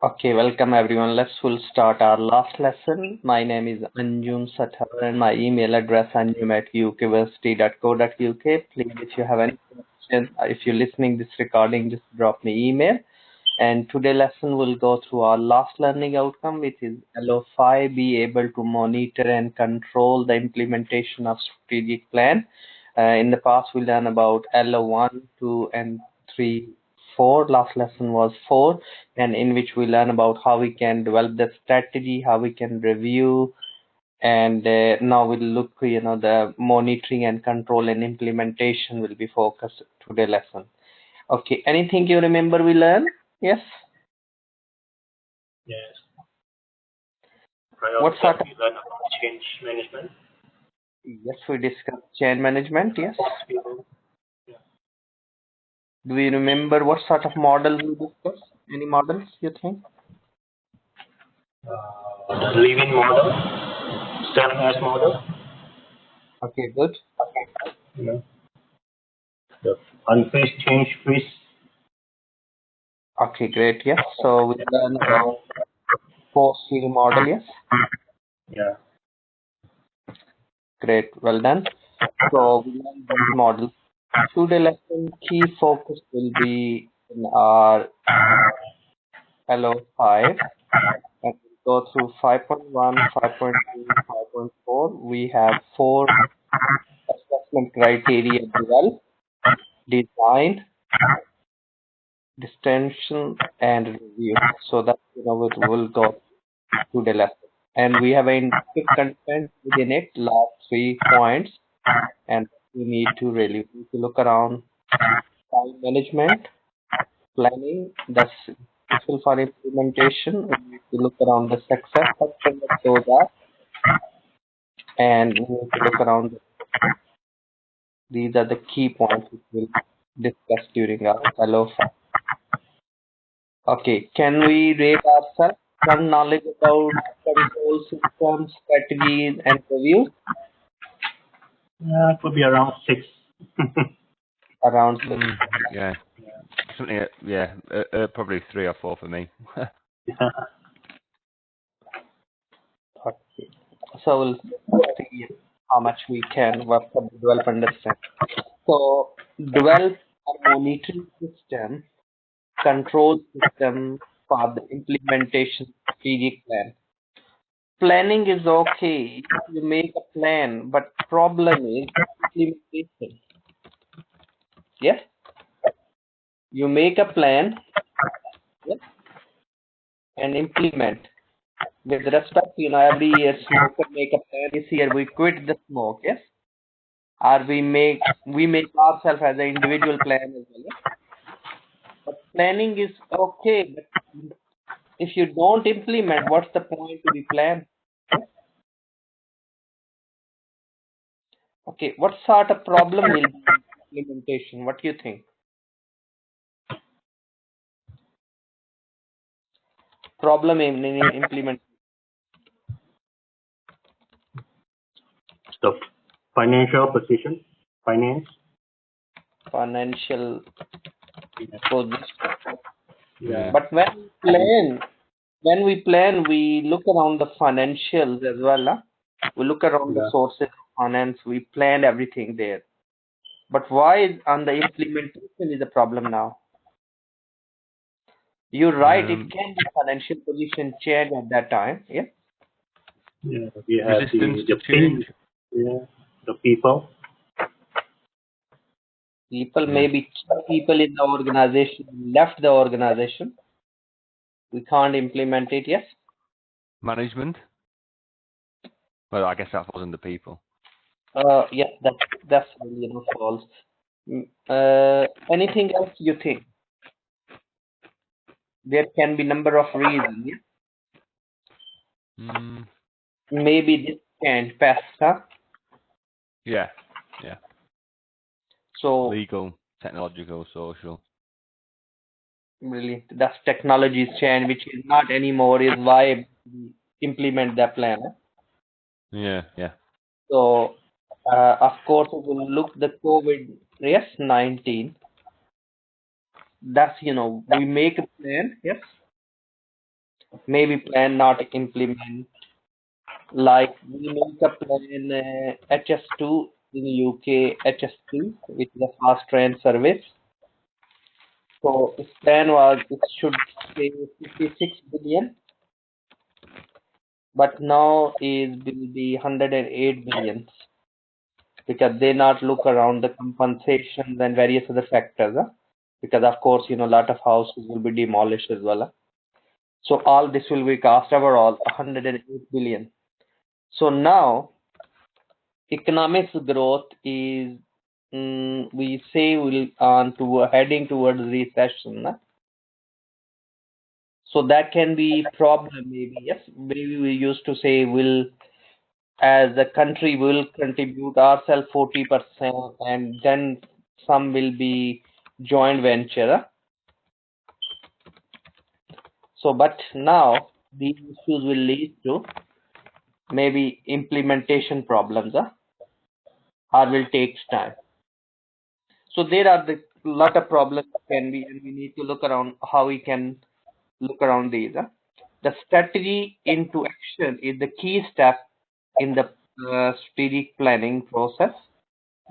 Okay, welcome everyone. We'll start our last lesson. My name is Anjum Sathar and my email address anjum@ukversity.co.uk. Please, if you have any questions, if you're listening this recording, just drop me email. And today lesson will go through our last learning outcome, which is LO5, be able to monitor and control the implementation of strategic plan. In the past, we learned about LO1, 2, and 3, 4. Last lesson was 4, and in which we learn about how we can develop the strategy, how we can review, and now we'll look, the monitoring and control and implementation will be focused today lesson. Okay, anything you remember we learned? Yes. Yes. What sort of? We learn about change management. Yes, we discussed change management. Yes. Yeah. Do you remember what sort of models we discussed? Any models you think? The living model, 7S model. Okay, good. Yeah. The unfazed change freeze. Okay, great. Yes. So we learn about four-field model. Yes. Yeah. Great. Well done. So we learn these models. Today lesson key focus will be in our LO5 and we'll go through 5.1, 5.2, 5.4. We have 4 assessment criteria: develop, design, distinction, and review. So that we'll go to the lesson. And we have an interactive content within it, last 3 points, and we need to really look around time management, planning, that's useful for implementation. We need to look around the success factors that those are, and we need to look around. These are the key points which we'll discuss during our LO5. Okay, can we rate ourselves? Some knowledge about control systems, strategies, and reviews? It would be around 6. Around 6. Yeah. Something. Yeah. Probably 3 or 4 for me. Okay. So we'll see how much we can work for the develop understand. So develop a monitoring system, control system for the implementation strategic plan. Planning is okay. You make a plan, but problem is implementation. Yes? You make a plan, yes, and implement. With respect, every year smoker make a plan. This year we quit the smoke, yes? Or we make ourselves as an individual plan as well, yes? But planning is okay, but if you don't implement, what's the point to be planned? Yes? Okay, what sort of problem will be implementation? What do you think? Problem in implementation. The financial position, Financial position. Yeah. But when we plan, we look around the financials as well. Huh? We look around the sources of finance. We plan everything there. But why on the implementation is a problem now? You're right. It can be financial position change at that time. Yeah. Yeah. We have Resistance the to change. The people. Maybe people in the organization left the organization. We can't implement it. Yes. Management. Well, I guess that falls under people. Yeah, that's false. Anything else you think? There can be number of reasons. Yeah? Maybe this can't pass, huh? Yeah. So legal, technological, social. Really, that's technology's change, which is not anymore, is why we implement that plan. Huh? Yeah. So, of course, we will look the COVID-19. That's, we make a plan, yes. maybe plan not implement. Like we make a plan HS2 in UK, HS2, which is a fast train service. So its plan was it should say 56 billion, but now is will be 108 billion because they not look around the compensations and various other factors. Because of course, a lot of houses will be demolished as well. So all this will be cost overall 108 billion. So now economics growth is we say will on to heading towards recession. So that can be problem maybe. Yes, maybe we used to say will as a country will contribute ourselves 40% and then some will be joint venture. So but now these issues will lead to maybe implementation problems or will take time. So there are the lot of problems can be and we need to look around how we can look around these. The strategy into action is the key step in the strategic planning process.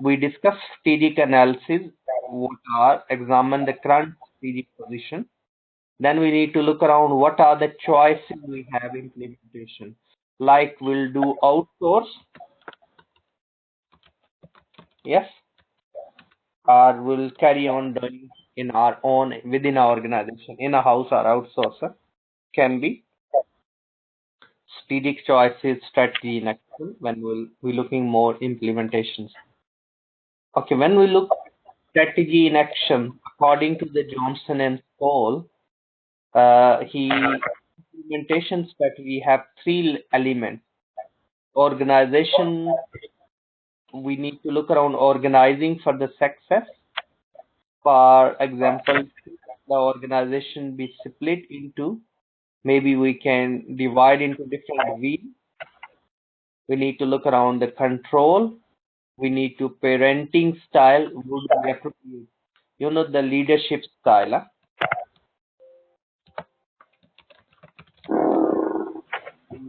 We discuss strategic analysis, what are, examine the current strategic position. Then we need to look around what are the choices we have implementation. Like we'll do outsource, yes, or we'll carry on doing in our own within our organization, in a house or outsourcer can be strategic choices, strategy in action when we're looking more implementations. Okay, when we look strategy in action, according to the Johnson and Paul, he implementation strategy have three elements. Organization, we need to look around organizing for the success. For example, the organization be split into maybe we can divide into different wheels. We need to look around the control. We need to parenting style would be appropriate. The leadership style.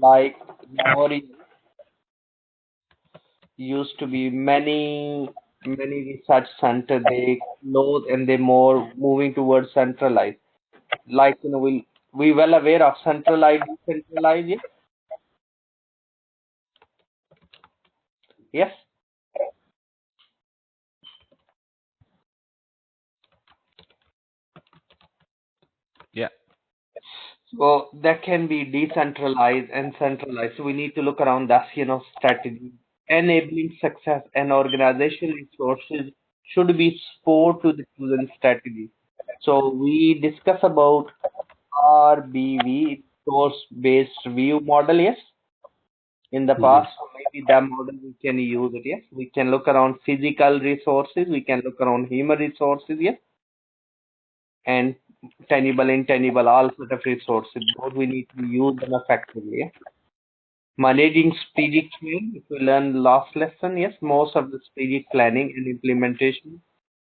Like Memorial used to be many research center they close and they more moving towards centralized. Like we well aware of centralized, decentralized. Yes, yes. Yeah. So that can be decentralized and centralized. So we need to look around that, strategy. Enabling success and organization resources should be support to the chosen strategy. So we discuss about RBV, source-based view model, yes. In the Mhm. past, so maybe that model we can use it, yes. We can look around physical resources, we can look around human resources, yes, and tangible, intangible, all sort of resources. Both we need to use them effectively. Yeah? Managing strategic change, if we learn last lesson, yes, most of the strategic planning and implementation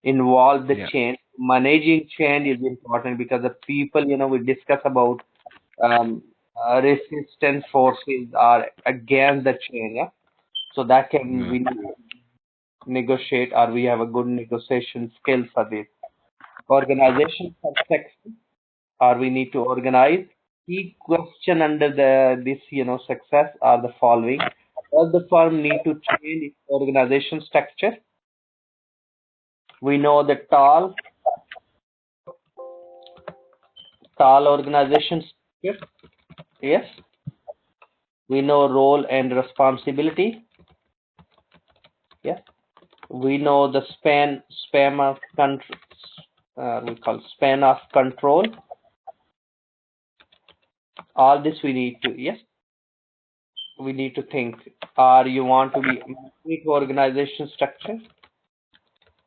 involve the Yeah. change. Managing change is important because the people, we discuss about um, resistance forces are against the change. Yeah? So that can Yeah. we need to negotiate or we have a good negotiation skill for this. Organization perspective or we need to organize. Key question under this success are the following. Does the firm need to change its organization structure? We know the tall organization structure. Yes. We know role and responsibility. Yes. We know the span of control. We call span of control. All this we need to, yes, we need to think. Or you want to be big organization structure,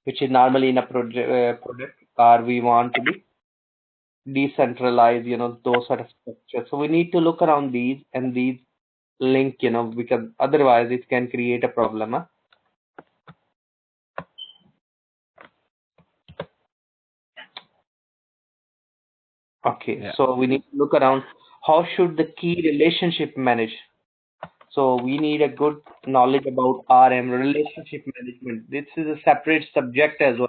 which is normally in a product, or we want to be decentralized, those sort of structures. So we need to look around these and these link, because otherwise it can create a problem. Okay, Yeah. so we need to look around How should the key relationship manage? So we need a good knowledge about RM, relationship management. This is a separate subject as well.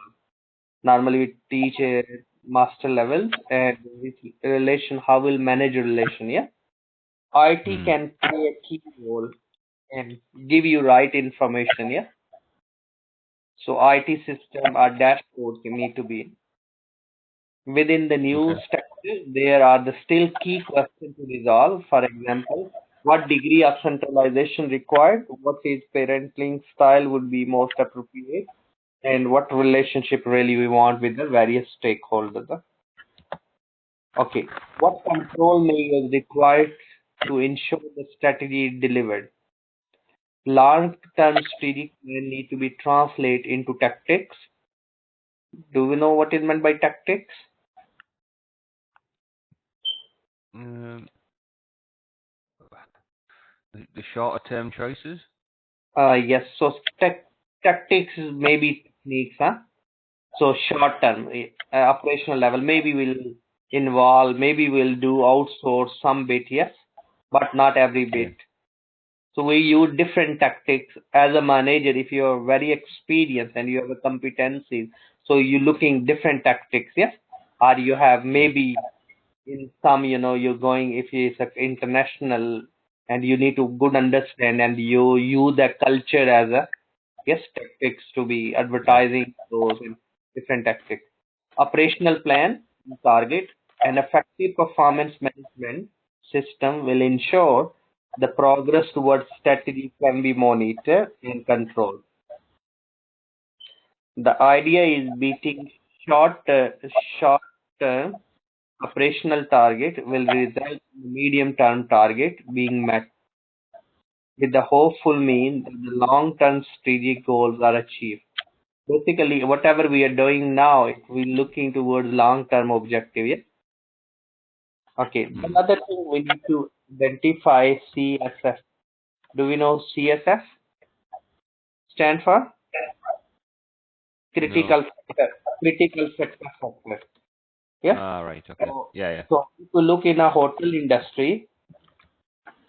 Normally we teach a master levels and with relation, how we'll manage a relation, yeah? IT can play a key role and give you right information, yeah? So IT system or dashboards you need to be within the new Okay. structure. There are the still key questions to resolve. For example, what degree of centralization required? What is parenting style would be most appropriate? And what relationship really we want with the various stakeholders. Okay, what control measures required to ensure the strategy is delivered? Long-term strategic plan need to be translated into tactics. Do we know what is meant by tactics? Um, the shorter term choices. Yes. So tactics is maybe techniques, huh? So short term, operational level, maybe we'll involve, maybe we'll do outsource some bit, yes, but not every Yeah. bit. So we use different tactics as a manager. If you're very experienced and you have a competencies, so you're looking different tactics, yes, or you have maybe in some, you're going if it's a international and you need to good understand and you use that culture as a yes tactics to be Yeah. advertising those in different tactics. Operational plan, target, and effective performance management system will ensure the progress towards strategy can be monitored and controlled. The idea is beating short short term operational target will result in medium term target being met with the hopeful mean that the long term strategic goals are achieved. Basically, whatever we are doing now, if we're looking towards long-term objective, yeah? Okay. Another thing we need to identify CSF. Do we know CSF stand for? No. Critical factor. Critical success factor. Yeah. Ah, right. Okay. So, Yeah. so if you look in a hotel industry,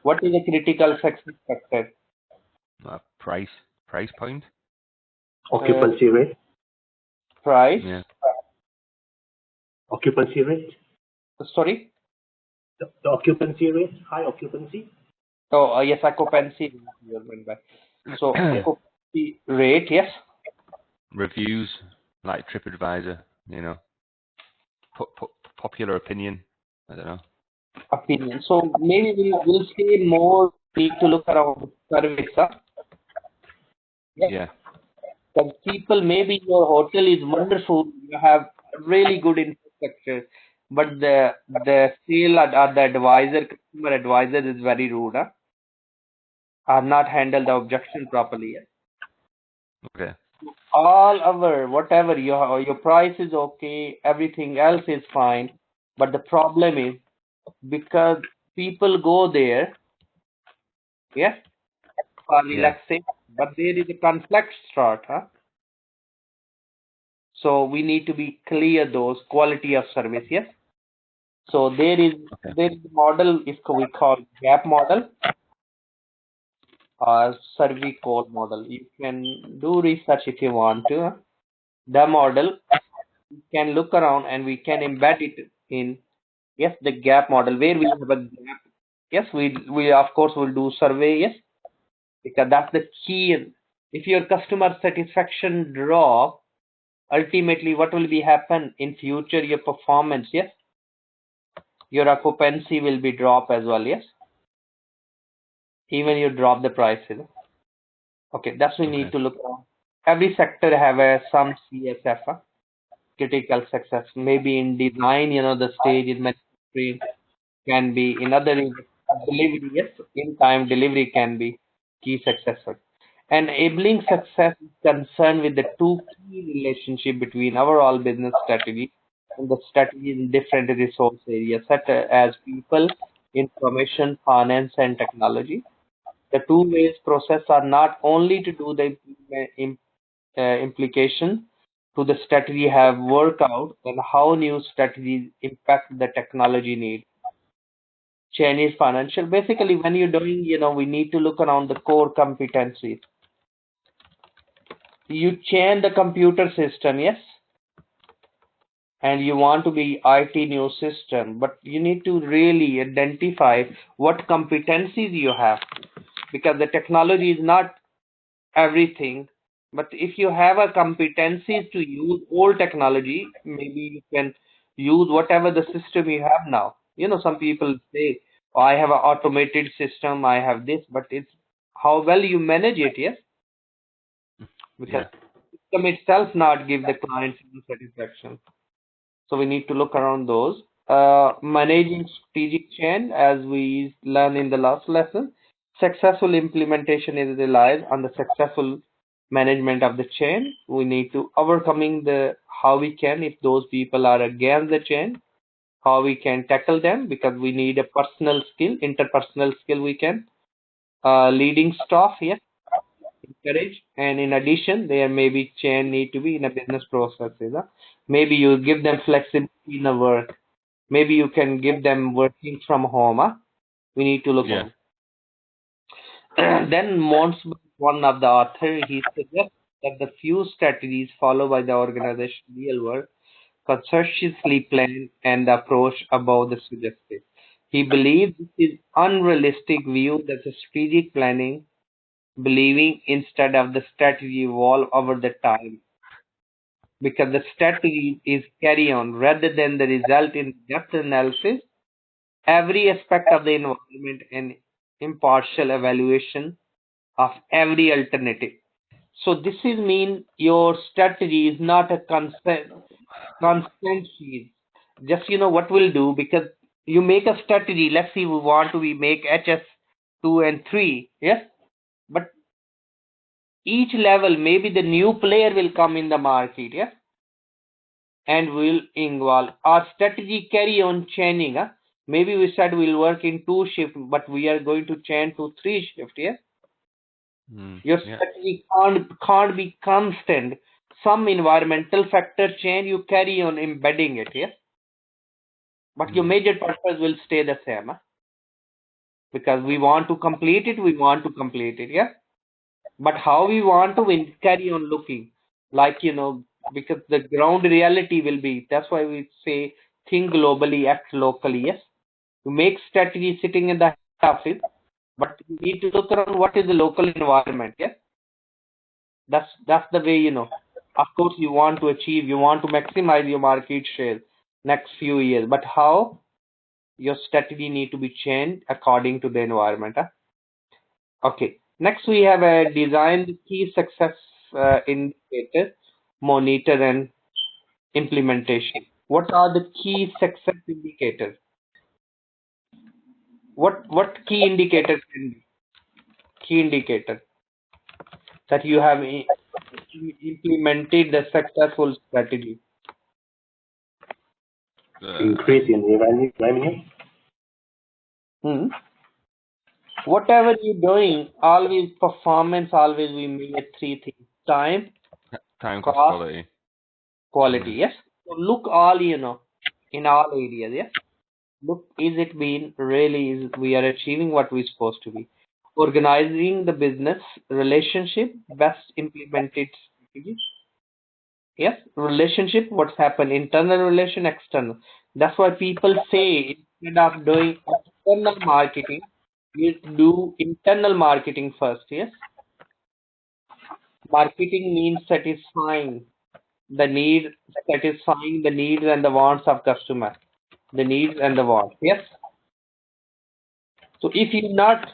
what is a critical success factor? Yeah. Price point. Occupancy rate. Price. Yeah. Occupancy rate. Sorry. The occupancy rate. High occupancy. Oh, yes, occupancy. So occupancy rate, yes. Reviews like TripAdvisor. You know, popular opinion. I don't know. Opinion. So maybe we'll say more need to look around surveys, huh? Yeah. Yeah. Because people, maybe your hotel is wonderful, you have really good infrastructure, but the sale or the advisor, customer advisor is very rude, huh? Or not handle the objection properly. Yeah? Okay. All our whatever your price is okay, everything else is fine, but the problem is because people go there, yes, for Yeah. relaxation, but there is a conflict start, huh? So we need to be clear those quality of service, yes. So Okay. there is a model if we call gap model or survey code model. You can do research if you want to. Huh? The model we can look around and we can embed it in yes the gap model where we have a gap. Yes, we of course will do survey, yes, because that's the key. If your customer satisfaction drop, ultimately what will be happen in future your performance, yes, your occupancy will be drop as well, yes, even you drop the prices. Okay, that's we need Okay. to look at. Every sector have a some CSF, critical success, maybe in design, the stage in manufacturing can be in other delivery, yes, in time delivery can be key success factor. Enabling success is concerned with the two key relationship between overall business strategy and the strategy in different resource areas such as people, information, finance, and technology. The two ways process are not only to do the implication to the strategy have work out and how new strategies impact the technology need. chain is financial. Basically, when you're doing, we need to look around the core competencies. You chain the computer system, yes, and you want to be IT new system, but you need to really identify what competencies you have, because the technology is not everything. But if you have a competencies to use old technology, maybe you can use whatever the system you have now. Some people say, oh, I have an automated system, I have this, but it's how well you manage it, yes? Because Yeah. system itself not give the client satisfaction. So we need to look around those. Managing strategic change, as we learned in the last lesson, successful implementation is relies on the successful management of the chain. We need to overcoming the how we can, if those people are against the chain, how we can tackle them, because we need a personal skill, interpersonal skill we can. Leading staff, yes, encourage, and in addition, there may be chain need to be in a business processes. Maybe you give them flexibility in the work. Maybe you can give them working from home. We need to look Yeah. on. Then Mons, one of the author, he suggests that the few strategies followed by the organization real world conscientiously plan and the approach above the suggested. He believes this is unrealistic view that the strategic planning, believing instead of the strategy evolve over the time, because the strategy is carry on rather than the result in depth analysis, every aspect of the environment and impartial evaluation of every alternative. So this is mean your strategy is not a constant sheet. Just what we'll do, because you make a strategy. Let's see, we want to we make HS2 and 3, yes, but each level maybe the new player will come in the market, yes, and will involve our strategy carry on changing. Maybe we said we'll work in 2 shift, but we are going to change to 3 shift, yes. Your Yeah. strategy can't be constant. Some environmental factor change, you carry on embedding it, yes, but your major purpose will stay the same. Because we want to complete it, yeah. But how we want to carry on looking, like, because the ground reality will be, that's why we say think globally, act locally, yes. You make strategy sitting in the office, but you need to look around what is the local environment, yes. That's the way, of course you want to achieve, you want to maximize your market share next few years, but how your strategy need to be changed according to the environment. Okay, next we have a design the key success indicator, monitor and implementation. What are the key success indicators? What key indicator can be? Key indicator that you have implemented the successful strategy. Increase in revenue. Hmm. Whatever you're doing, always performance, always we make 3 things: time, Time cost cost, quality. quality. Yes. So look all, in all areas. Yes. Look, is it being really, is we are achieving what we're supposed to be? Organizing the business relationship, best implemented strategy. Yes, relationship, what's happened, internal relation, external. That's why people say instead of doing external marketing, you do internal marketing first. Yes, marketing means satisfying the needs and the wants of customer, the needs and the wants. Yes. So if you're not,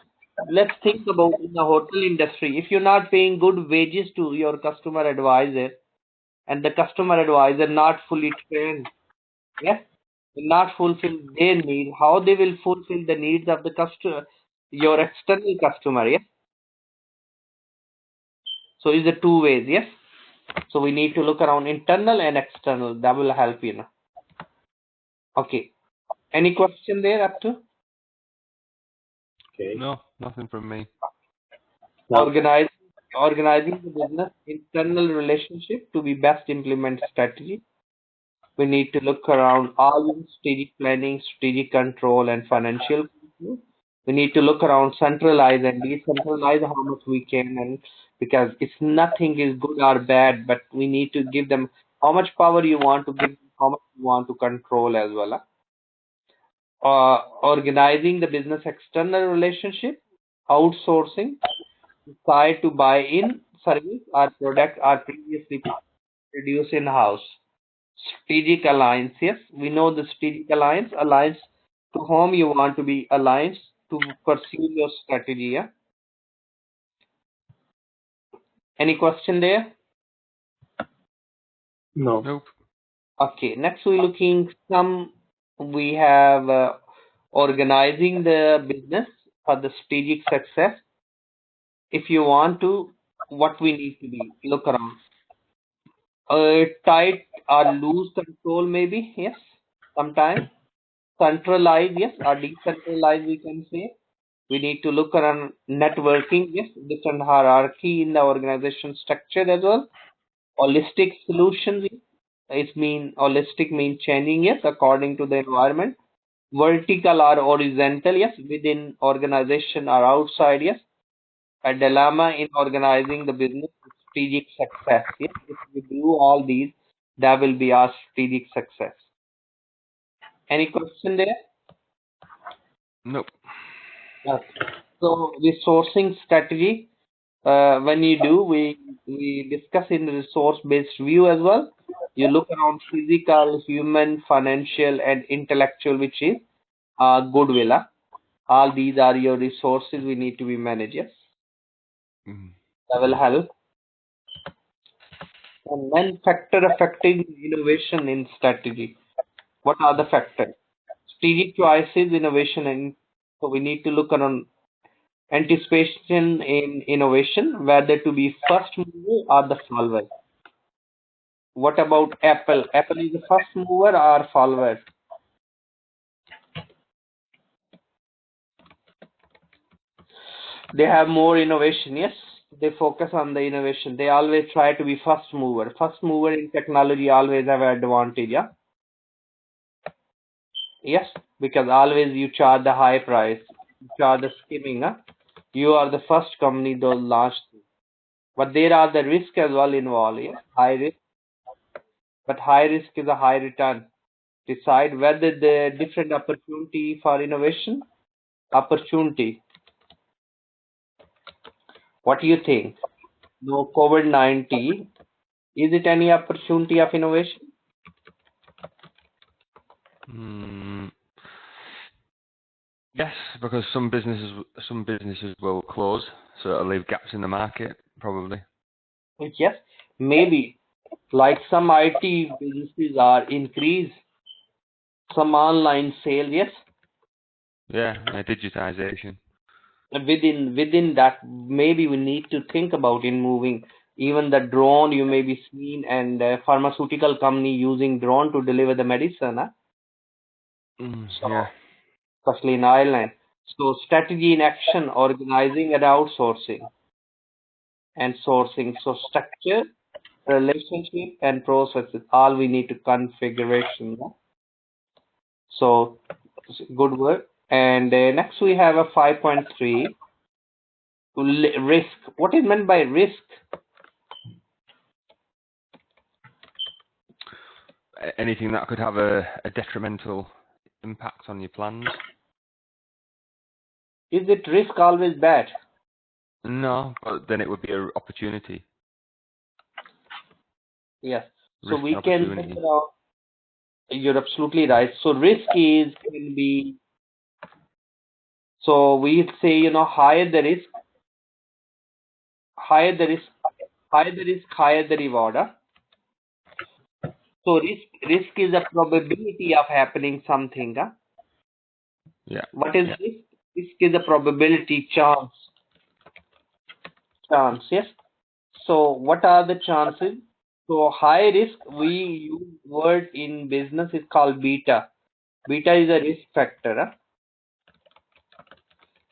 let's think about in the hotel industry, if you're not paying good wages to your customer advisor, and the customer advisor not fully trained, yes, will not fulfill their need, how they will fulfill the needs of the customer, your external customer, yes. So it's the two ways, yes. So we need to look around internal and external. That will help, Okay. Any question there up to? Okay. No, nothing from me. Now, Organize, organizing the business internal relationship to be best implement strategy. We need to look around all in strategic planning, strategic control, and financial. We need to look around, centralize and decentralize how much we can, and because it's nothing is good or bad, but we need to give them how much power you want to give, them, how much you want to control as well. Organizing the business external relationship, outsourcing, decide to buy in service or product are previously produced in house. Strategic alliance, yes, we know the strategic alliance to whom you want to be alliance to pursue your strategy. Yeah. Any question there? No. Nope. Okay, next we're looking some, we have organizing the business for the strategic success. If you want to, what we need to be, look around. Tight or loose control maybe, yes, sometimes. Centralize, yes, or decentralize we can say. We need to look around networking, yes, different hierarchy in the organization structure as well. Holistic solutions, it mean holistic means changing, yes, according to the environment. Vertical or horizontal, yes, within organization or outside, yes. A dilemma in organizing the business is strategic success. Yes, if we do all these, that will be our strategic success. Any question there? Nope. Okay. So the sourcing strategy, when you do, we discuss in the resource-based view as well. You look around physical, human, financial, and intellectual, which is goodwill. All these are your resources we need to be managed. Yes, Mm. that will help. And then factor affecting innovation in strategy. What are the factors? Strategic choices, innovation, and so we need to look around anticipation in innovation, whether to be first mover or the follower. What about Apple? Apple is the first mover or follower? They have more innovation, yes. They focus on the innovation. They always try to be first mover. First mover in technology always have an advantage, yeah. Yes, because always you charge the high price, you charge the skimming, huh? You are the first company to launch. But there are the risk as well involved, yes. High risk, but high risk is a high return. Decide whether the different opportunity for innovation, opportunity. What do you think? No COVID-19, is it any opportunity of innovation? Mm. Yes, because some businesses will close, so it'll leave gaps in the market, probably. Yes, maybe. Like some IT businesses are increased, some online sales, yes. Yeah, digitization. Within that, maybe we need to think about in moving. Even the drone you may be seen, and pharmaceutical company using drone to deliver the medicine, huh? Yeah. So especially in Ireland. So strategy in action, organizing and outsourcing and sourcing. So structure, relationship and processes, all we need to configuration. Yeah? So good work. And next we have a 5.3 risk. What is meant by risk? Anything that could have a detrimental impact on your plans? Is it risk always bad? No, but then it would be an opportunity. Yes. So Risk and we can think opportunity. about, you're absolutely right. So risk is can be, so we say, higher the risk, higher the risk, higher the risk, higher the reward. Huh? So risk is a probability of happening something. Huh? Yeah. What is risk? Risk is a probability, chance. Chance, yes. So what are the chances? So high risk, we use word in business is called beta. Beta is a risk factor. Huh?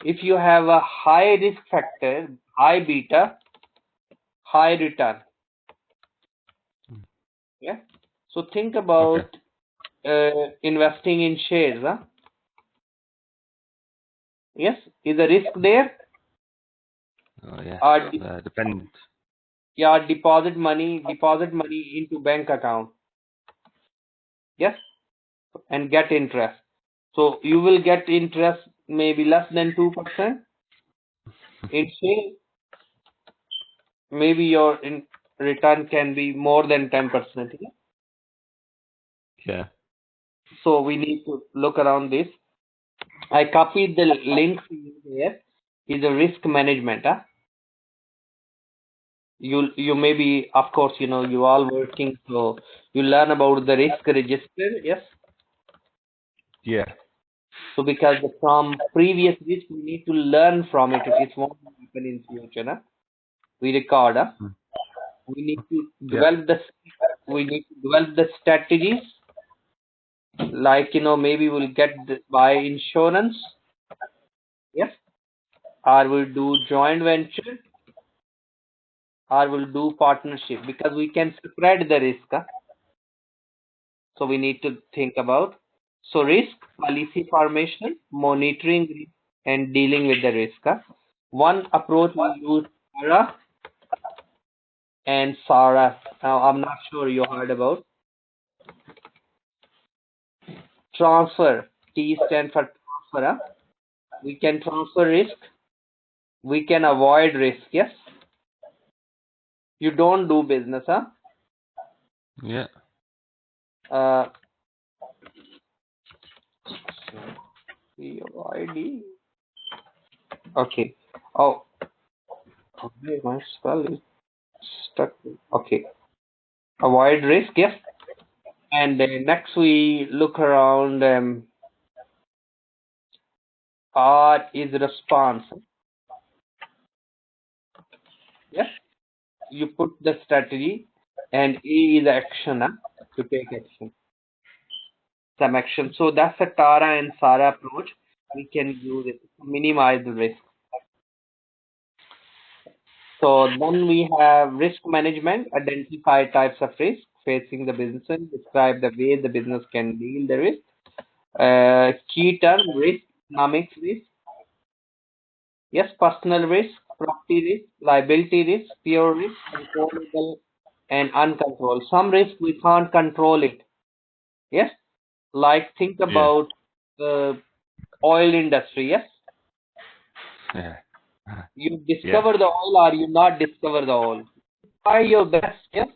If you have a high risk factor, high beta, high return. Yeah. So think Okay. about investing in shares. Huh? Yes, is the risk there? Oh yeah. Or Depends. yeah, deposit money into bank account. Yes, and get interest. So you will get interest maybe less than 2%. In share, maybe your return can be more than 10%. Yeah? Yeah. So we need to look around this. I copied the link here. Is the risk management. Huh? You maybe, of course, you all working, so you learn about the risk register. Yes. Yeah. So because from previous risk we need to learn from it. It won't happen in future. Huh? We record. Huh? Mm. We need to Yeah. develop the strategies, like maybe we'll buy insurance. Yes. Or we'll do joint venture, or we'll do partnership, because we can spread the risk. Huh? So we need to think about. So risk, policy formation, monitoring risk, and dealing with the risk. Huh? One approach we use SARA and SARA. Now I'm not sure you heard about transfer. T stands for transfer. Huh? We can transfer risk. We can avoid risk. Yes. You don't do business. Huh? Yeah. Uh, COID. Okay. Oh, okay, my spell is stuck. Okay. Avoid risk. Yes. And next we look around. R is response. Yes. You put the strategy, and A is action. Huh? To take action. Some action. So that's a Tara and Sara approach. We can use it to minimize the risk. So then we have risk management, identify types of risk facing the business, and describe the way the business can deal the risk. Key term risk, economic risk, yes, personal risk, property risk, liability risk, pure risk, controllable and uncontrolled. Some risk we can't control it. Yes, like think Yeah. about oil industry. Yes, Yeah. you Yeah. discover the oil or you not discover the oil. Try your best. Yes,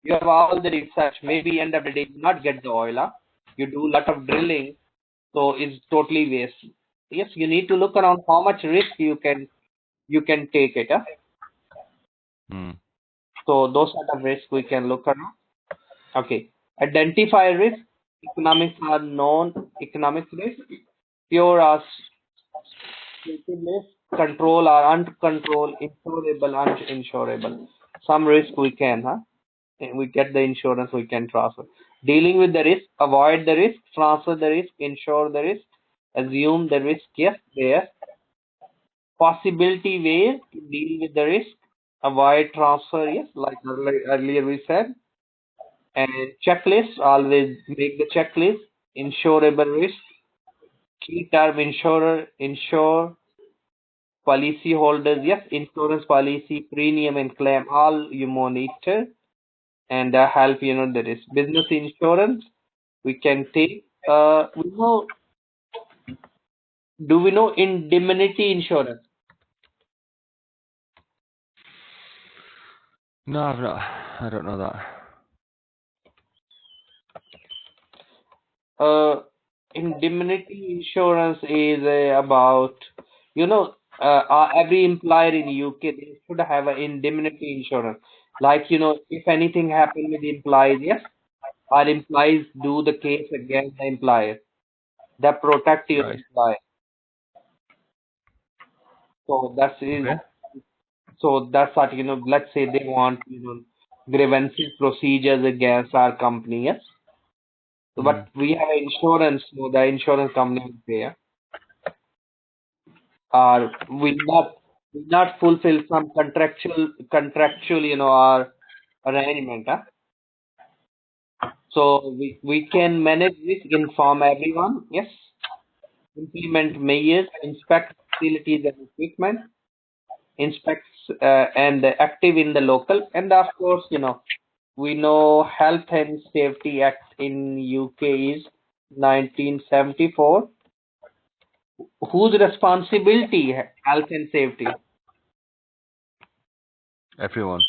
you have all the research. Maybe end of the day you not get the oil. Huh? You do lot of drilling, so it's totally waste. Yes, you need to look around how much risk you can take it. Huh? Mm. So those sort of risks we can look around. Okay. Identify risk. Economics are known economic risk. Pure or stated risk. Control or uncontrolled. Insurable, uninsurable. Some risk we can, huh? We get the insurance, we can transfer. Dealing with the risk, avoid the risk, transfer the risk, insure the risk, assume the risk, yes, there. Possibility ways to deal with the risk, avoid transfer, yes, like earlier we said. And checklist, always make the checklist. Insurable risk, key term insurer, insure, policy holders, yes, insurance policy, premium and claim, all you monitor, and help the risk. Business insurance, we can take. Do we know indemnity insurance? No, I've not. I don't know that. Indemnity insurance is about, you know, every employer in UK, they should have an indemnity insurance. Like, if anything happen with the employees, yes, our employees do the case against the employer, that protect your Right. employer. So Okay. that's what, let's say they want, grievances procedures against our company, yes. So, Mm. but we have insurance, so the insurance company will pay. Yeah? Or will not fulfill some contractual our arrangement. Huh? So we can manage this, inform everyone. Yes, implement measures, inspect facilities and equipment, inspects and active in the local, and of course, we know Health and Safety Act in UK is 1974. Whose responsibility health and safety? Everyone.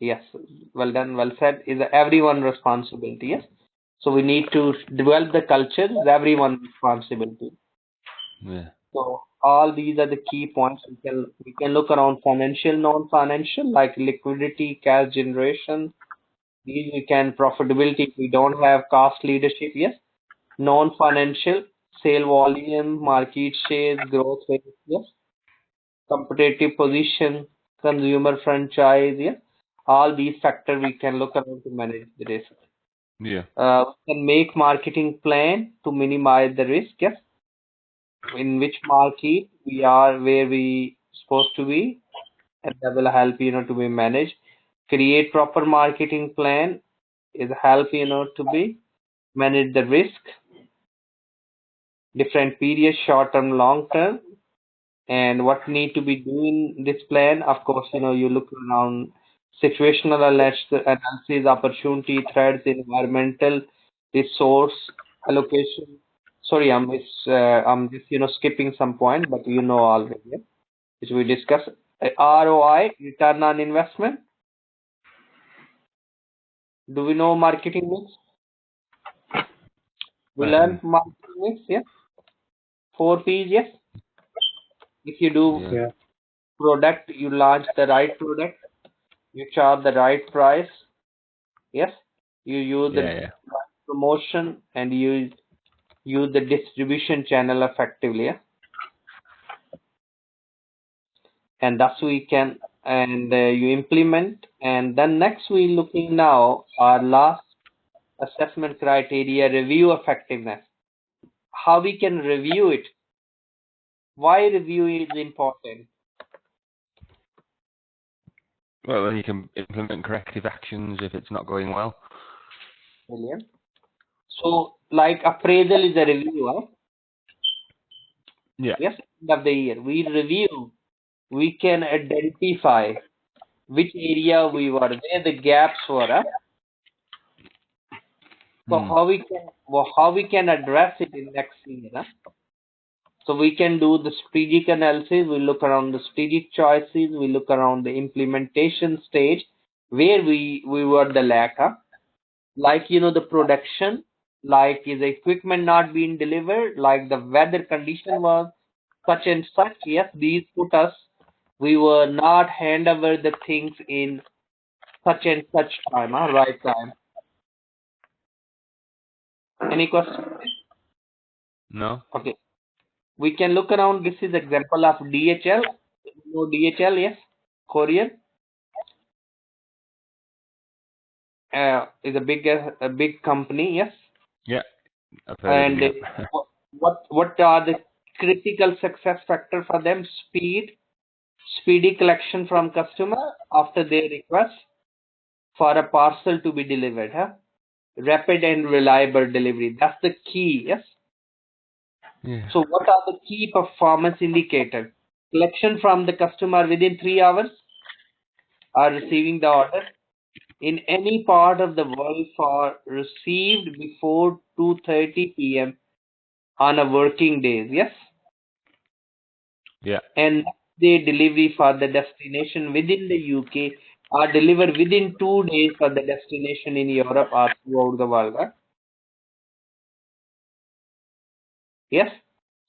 Yes, well done, well said. Is everyone responsibility? Yes. So we need to develop the culture. Is everyone responsibility? Yeah. So all these are the key points. We can look around financial, non-financial, like liquidity, cash generation. These we can profitability. If we don't have cost leadership, yes. Non-financial, sale volume, market shares, growth rate, yes. Competitive position, consumer franchise, yes. All these factors we can look around to manage the risk. Yeah. We can make marketing plan to minimize the risk, yes. In which market we are, where we supposed to be, and that will help to be managed. Create proper marketing plan is help to be manage the risk, different periods, short term, long term, and what need to be doing this plan. Of course, you look around situational analysis, opportunity, threats, environmental, resource allocation. Sorry, I'm just skipping some point, but already, yeah, which we discussed. ROI, return on investment. Do we know marketing mix? We learn marketing mix, yeah. 4 P's, yes. If you do Yeah. Yeah. product, you launch the right product, you charge the right price, yes. You use the Yeah. Yeah. right promotion, and you use the distribution channel effectively, yeah. And thus we can, and you implement. And then next we looking now our last assessment criteria, review effectiveness. How we can review it? Why review is important? Well, then you can implement corrective actions if it's not going well. Brilliant. So, like appraisal is a review, huh? Yeah. Yes, end of the year we review. We can identify which area we were, where the gaps were, huh? So how we can address it in next year, huh? So we can do the strategic analysis. We look around the strategic choices. We look around the implementation stage where we were the lack, huh? Like the production, like is the equipment not being delivered, like the weather condition was such and such. Yes, these put us. We were not hand over the things in such and such time, huh? Right time. Any question? No. Okay. We can look around. This is example of DHL. You know DHL, yes, Korean. Is a big company, yes. Yeah. I've heard of And them. Yeah. what are the critical success factor for them? Speedy collection from customer after their request for a parcel to be delivered, huh? Rapid and reliable delivery. That's the key, yes. Yeah. So what are the key performance indicators? Collection from the customer within 3 hours, or receiving the order in any part of the world for received before 2:30 p.m. on a working days, yes. Yeah. And next day delivery for the destination within the UK, or delivered within 2 days for the destination in Europe or throughout the world, huh? Yes.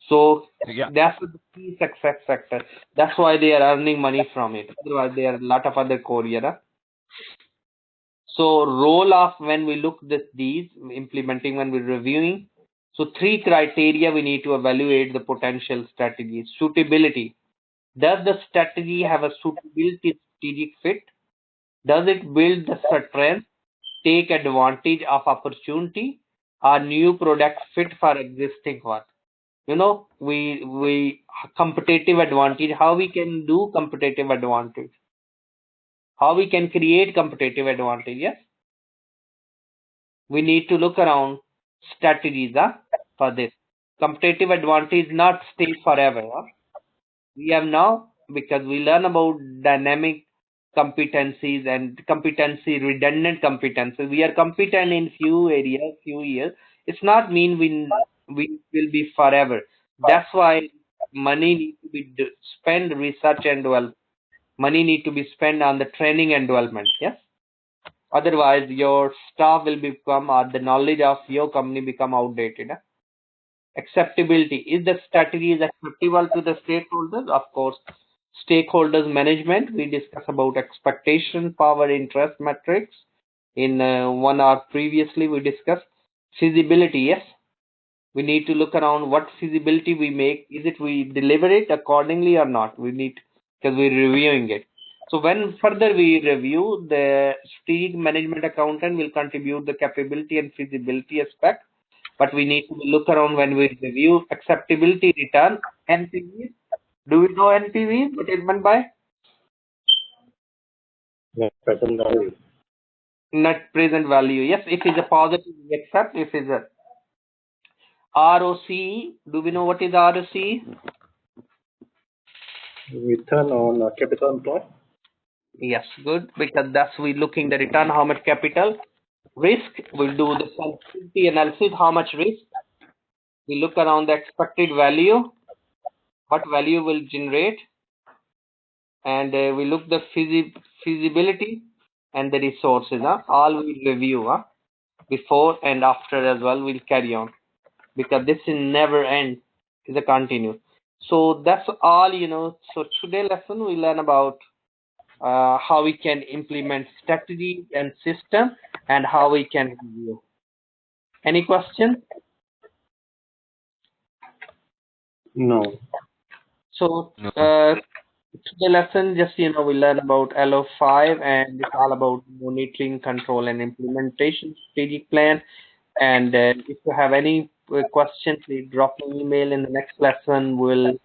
So Yeah. that's the key success factor. That's why they are earning money from it. Otherwise, there are a lot of other courier, huh? So role of when we look at these implementing, when we're reviewing, so three criteria we need to evaluate the potential strategy. Suitability. Does the strategy have a suitability strategic fit? Does it build the strength, take advantage of opportunity, or new product fit for existing one? We competitive advantage. How we can do competitive advantage? How we can create competitive advantage? Yes, we need to look around strategies, for this. competitive advantage not stay forever. Huh? We have now, because we learn about dynamic competencies and competency redundant competencies. We are competent in few areas, few years. It's not mean we will be forever. That's why money need to be spent research and development. Money need to be spent on the training and development. Yes. Otherwise, your staff will become, or the knowledge of your company become outdated. Huh? Acceptability. Is the strategy is acceptable to the stakeholders? Of course. Stakeholders management. We discuss about expectation, power, interest metrics. In 1 hour previously, we discussed feasibility. Yes, we need to look around what feasibility we make. Is it we deliver it accordingly or not? We need, because we're reviewing it. So when further we review, the strategic management accountant will contribute the capability and feasibility aspect. But we need to look around when we review acceptability return NPVs. Do we know NPVs? What is meant by Net present value. net present value? Yes, if it's a positive, we accept. If it's a ROCE, do we know what is ROCE? Return on capital employed. Yes, good, because that's we looking the return, how much capital. Risk, we'll do the sensitivity analysis, how much risk. We look around the expected value, what value will generate, and we look the feasibility and the resources. All we review before and after as well. We'll carry on because this is never end. It's a continue. So that's all. So today lesson we learn about how we can implement strategy and system and how we can review. Any question? No. So No. today lesson just we learn about LO5 and it's all about monitoring, control and implementation strategic plan. And if you have any questions, please drop an email. In the next lesson we'll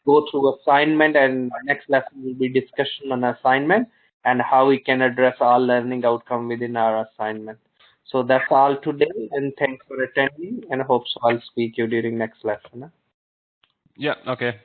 go through assignment, and next lesson will be discussion on assignment and how we can address all learning outcome within our assignment. So that's all today, and thanks for attending, and hope so I'll speak you during next lesson. Yeah, okay.